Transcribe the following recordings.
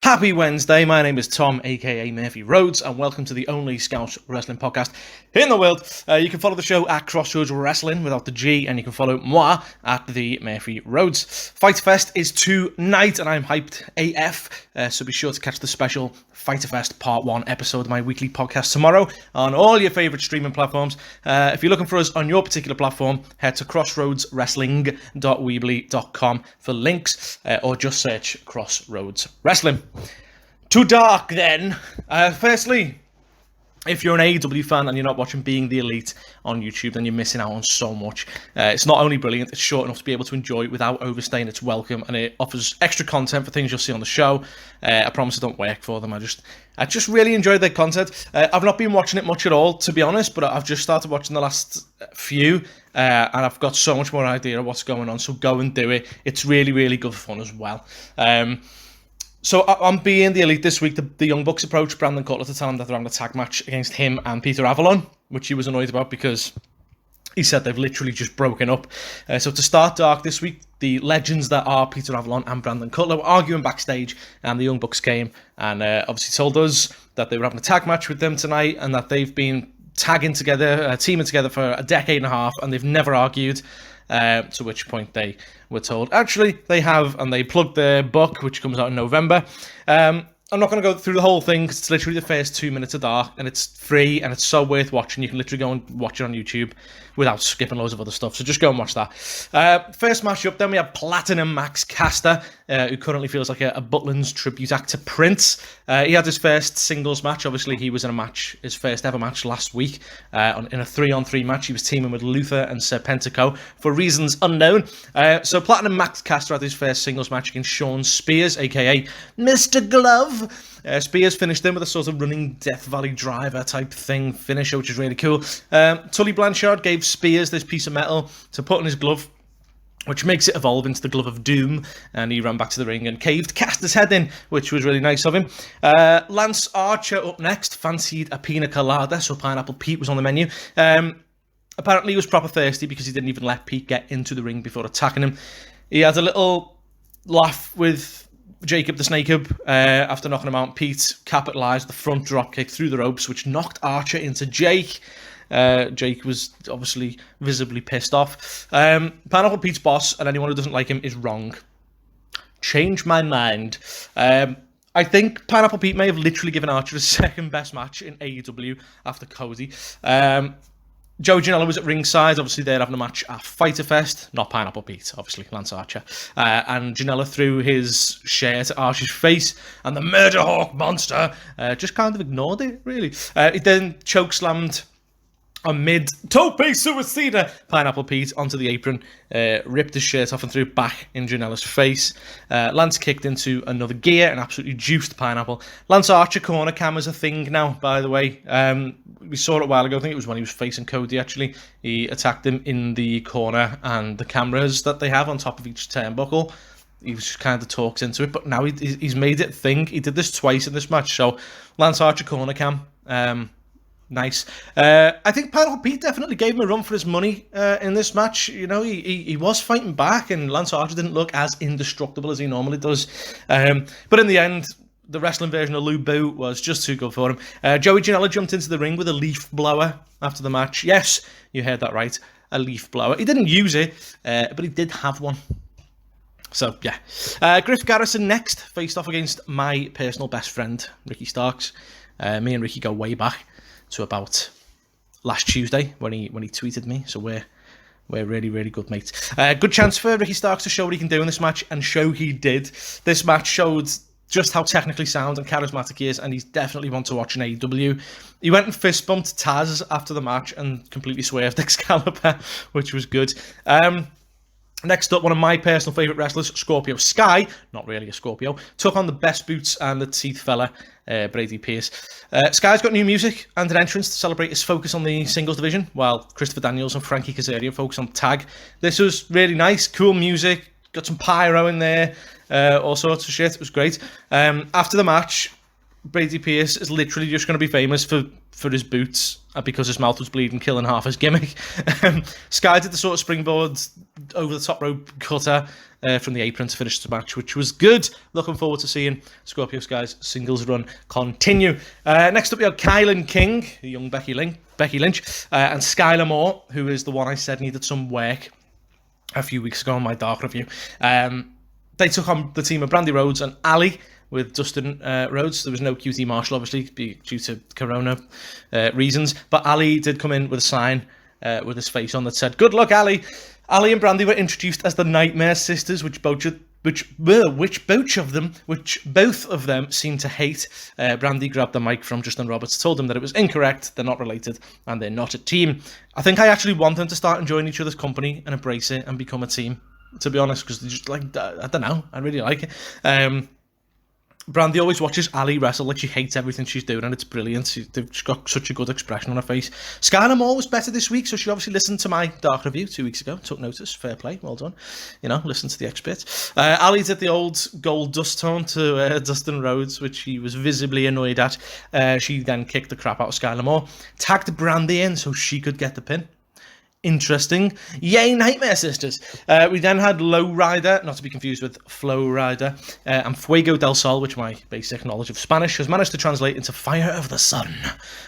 Happy Wednesday, my name is Tom, aka Murphy Rhodes, and welcome to the only Scouse Wrestling podcast in the world. You can follow the show at Crossroads Wrestling without the G, and you can follow moi at the Murphy Rhodes. Fighter Fest is tonight, and I'm hyped AF, so be sure to catch the special Fighter Fest Part 1 episode of my weekly podcast tomorrow on all your favourite streaming platforms. If you're looking for us on your particular platform, head to crossroadswrestling.weebly.com for links, or just search Crossroads Wrestling. Too dark then. Firstly, if you're an AEW fan and you're not watching Being the Elite on YouTube, then you're missing out on so much. It's not only brilliant, it's short enough to be able to enjoy it without overstaying its welcome, and it offers extra content for things you'll see on the show. I promise I don't work for them. I just really enjoy their content. I've not been watching it much at all, to be honest, but I've just started watching the last few, and I've got so much more idea of what's going on, so go and do it. It's really, really good fun as well. So on Being the Elite this week, the Young Bucks approached Brandon Cutler to tell him that they're having a tag match against him and Peter Avalon, which he was annoyed about because he said they've literally just broken up. So to start dark this week, the legends that are Peter Avalon and Brandon Cutler were arguing backstage, and the Young Bucks came and obviously told us that they were having a tag match with them tonight and that they've been teaming together for a decade and a half, and they've never argued. To which point they were told, actually, they have, and they plugged their book, which comes out in November. I'm not going to go through the whole thing, because it's literally the first 2 minutes of dark, and it's free, and it's so worth watching. You can literally go and watch it on YouTube without skipping loads of other stuff, so just go and watch that. First match up, then we have Platinum Max Caster, who currently feels like a Butland's tribute act to Prince. He had his first singles match. Obviously, he was in a match, his first ever match last week, in a 3-on-3 match. He was teaming with Luther and Serpentico for reasons unknown. So Platinum Max Caster had his first singles match against Sean Spears, aka Mr. Glove. Spears finished him with a sort of running Death Valley driver type thing finisher, which is really cool. Tully Blanchard gave Spears this piece of metal to put in his glove, which makes it evolve into the Glove of Doom, and he ran back to the ring and caved Caster's head in, which was really nice of him. Lance Archer up next fancied a pina colada, so Pineapple Pete was on the menu. Apparently he was proper thirsty because he didn't even let Pete get into the ring before attacking him. He had a little laugh with Jacob the Snake Hub after knocking him out. Pete capitalised the front drop kick through the ropes, which knocked Archer into Jake. Jake was obviously visibly pissed off. Pineapple Pete's boss, and anyone who doesn't like him, is wrong. Change my mind. I think Pineapple Pete may have literally given Archer his second best match in AEW after Cody. Joey Janela was at ringside. Obviously, they're having a match at Fighter Fest. Not Pineapple Pete, obviously, Lance Archer. And Janela threw his shirt at Archer's face, and the Murder Hawk monster just kind of ignored it, really. He then chokeslammed a mid-tope suicida Pineapple Pete onto the apron, ripped his shirt off and threw it back in Janela's face. Lance kicked into another gear and absolutely juiced Pineapple. Lance Archer corner cam is a thing now, by the way. We saw it a while ago. I think it was when he was facing Cody, actually. He attacked him in the corner, and the cameras that they have on top of each turnbuckle, he was just kind of talked into it, but now he's made it a thing. He did this twice in this match, so Lance Archer corner cam, nice. I think Pineapple Pete definitely gave him a run for his money in this match. You know, he was fighting back, and Lance Archer didn't look as indestructible as he normally does. But in the end, the wrestling version of Lou Boo was just too good for him. Joey Janela jumped into the ring with a leaf blower after the match. Yes, you heard that right, a leaf blower. He didn't use it, but he did have one. So, yeah. Griff Garrison next faced off against my personal best friend, Ricky Starks. Me and Ricky go way back to about last Tuesday when he tweeted me, so we're really, really good mates. Good chance for Ricky Starks to show what he can do in this match, and show he did. This match showed just how technically sound and charismatic he is, and he's definitely one to watch in AEW. He went and fist bumped Taz after the match and completely swerved Excalibur, which was good. Next up, one of my personal favourite wrestlers, Scorpio Sky, not really a Scorpio, took on the best boots and the teeth fella, Brady Pierce. Sky's got new music and an entrance to celebrate his focus on the singles division, while Christopher Daniels and Frankie Kazarian focus on tag. This was really nice, cool music, got some pyro in there, all sorts of shit. It was great. After the match, Brady Pierce is literally just going to be famous for his boots because his mouth was bleeding, killing half his gimmick. Sky did the sort of springboard over the top rope cutter from the apron to finish the match, which was good. Looking forward to seeing Scorpio Sky's singles run continue. Next up, we have Kylan King, young Becky Lynch, and Skylar Moore, who is the one I said needed some work a few weeks ago on my Dark review. They took on the team of Brandy Rhodes and Ali with Dustin Rhodes. There was no QT Marshall, obviously, due to Corona reasons. But Ali did come in with a sign with his face on that said, "Good luck, Ali." Ali and Brandy were introduced as the Nightmare Sisters, which both of them seemed to hate. Brandy grabbed the mic from Justin Roberts, told him that it was incorrect, they're not related, and they're not a team. I think I actually want them to start enjoying each other's company and embrace it and become a team, to be honest, because they're just like, I don't know, I really like it. Brandy always watches Ali wrestle like she hates everything she's doing, and it's brilliant. She's got such a good expression on her face. Skylar Moore was better this week, so she obviously listened to my Dark review 2 weeks ago, took notice, fair play, well done. Listen to the experts. Ali did the old gold dust tone to Dustin Rhodes, which he was visibly annoyed at. She then kicked the crap out of Skylar Moore, tagged Brandy in so she could get the pin. Interesting. Yay, Nightmare Sisters. We then had Low Rider, not to be confused with Flow Rider, and Fuego del Sol, which my basic knowledge of Spanish has managed to translate into Fire of the Sun.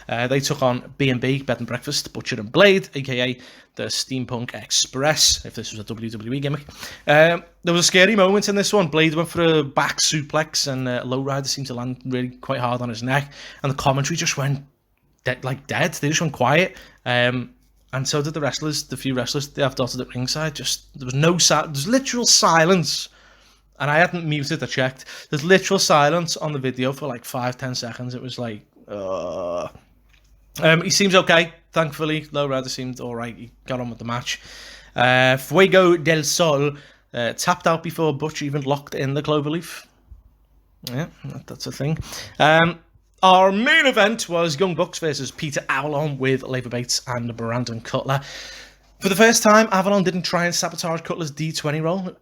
They took on B&B, Bed and Breakfast, Butcher and Blade, aka the Steampunk Express, if this was a WWE gimmick. There was a scary moment in this one. Blade went for a back suplex, and Low Rider seemed to land really quite hard on his neck, and the commentary just went dead. They just went quiet. And so did the few wrestlers they have dotted at ringside. There was there's literal silence. And I hadn't muted, I checked. There's literal silence on the video for like 5-10 seconds. It was like, he seems okay, thankfully. Low Rider seemed alright. He got on with the match. Fuego del Sol tapped out before Butch even locked in the cloverleaf. Yeah, that's a thing. Our main event was Young Bucks versus Peter Avalon with Leva Bates and Brandon Cutler. For the first time, Avalon didn't try and sabotage Cutler's D20 roll.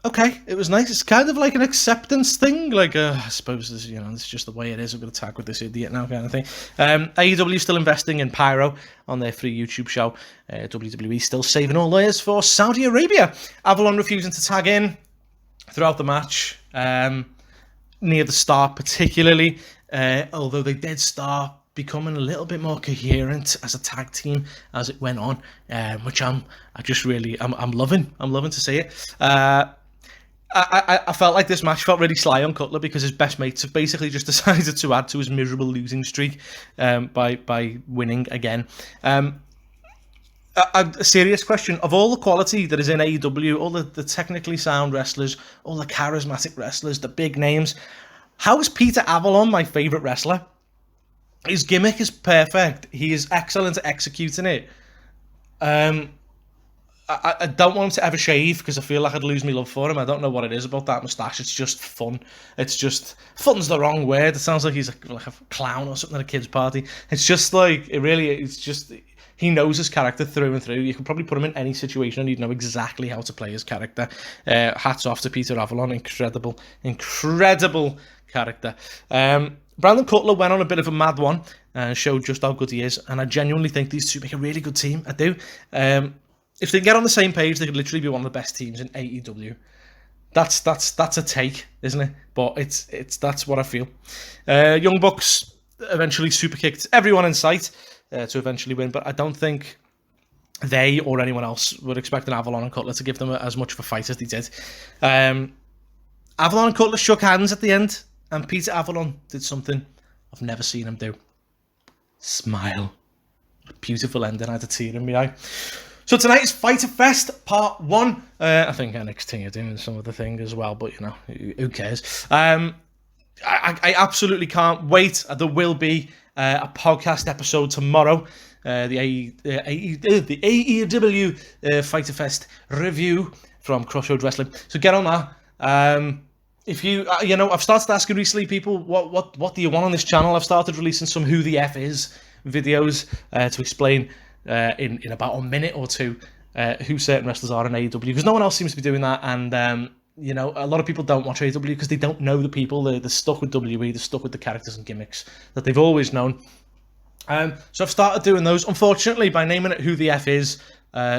Okay, it was nice. It's kind of like an acceptance thing. Like, I suppose it's just the way it is. I'm going to tag with this idiot now, kind of thing. AEW is still investing in Pyro on their free YouTube show. WWE still saving all lawyers for Saudi Arabia. Avalon refusing to tag in throughout the match. Near the start particularly, although they did start becoming a little bit more coherent as a tag team as it went on, which I'm loving. I'm loving to see it. I felt like this match felt really sly on Cutler because his best mates have basically just decided to add to his miserable losing streak by winning again. A serious question. Of all the quality that is in AEW, all the technically sound wrestlers, all the charismatic wrestlers, the big names, how is Peter Avalon my favourite wrestler? His gimmick is perfect. He is excellent at executing it. I don't want him to ever shave because I feel like I'd lose my love for him. I don't know what it is about that moustache. It's just fun. Fun's the wrong word. It sounds like he's like a clown or something at a kid's party. It's just like, he knows his character through and through. You could probably put him in any situation and he'd know exactly how to play his character. Hats off to Peter Avalon. Incredible character. Brandon Cutler went on a bit of a mad one and showed just how good he is. And I genuinely think these two make a really good team. I do. If they get on the same page, they could literally be one of the best teams in AEW. That's a take, isn't it? But that's what I feel. Young Bucks eventually super kicked everyone in sight to eventually win, but I don't think they or anyone else would expect an Avalon and Cutler to give them as much of a fight as they did. Avalon and Cutler shook hands at the end, and Peter Avalon did something I've never seen him do. Smile. A beautiful ending. I had a tear in my eye. So tonight is Fighter Fest Part 1. I think NXT are doing some of the thing as well, but who cares? I absolutely can't wait. There will be a podcast episode tomorrow, the AEW Fighter Fest review from Crossroads Wrestling. So get on that. If I've started asking recently people what do you want on this channel. I've started releasing some Who the F Is videos to explain in about a minute or two who certain wrestlers are in AEW, because no one else seems to be doing that, and a lot of people don't watch AEW because they don't know the people. They're stuck with WWE, they're stuck with the characters and gimmicks that they've always known. So I've started doing those. Unfortunately, by naming it Who the F Is,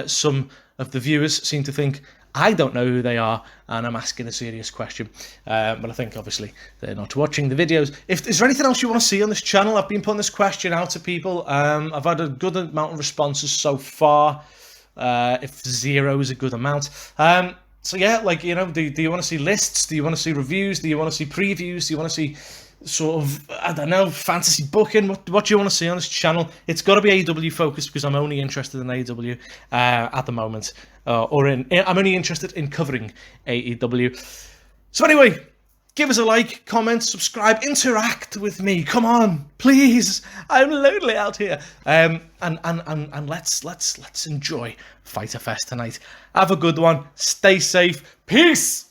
some of the viewers seem to think I don't know who they are, and I'm asking a serious question. But I think, obviously, they're not watching the videos. Is there anything else you want to see on this channel? I've been putting this question out to people. I've had a good amount of responses so far. If 0 is a good amount. So yeah, like, you know, do you want to see lists? Do you want to see reviews? Do you want to see previews? Do you want to see sort of, I don't know, fantasy booking? What do you want to see on this channel? It's got to be AEW focused, because I'm only interested in AEW at the moment. I'm only interested in covering AEW. So anyway, give us a like, comment, subscribe, interact with me. Come on, please. I'm lonely out here. And let's enjoy Fighter Fest tonight. Have a good one. Stay safe. Peace.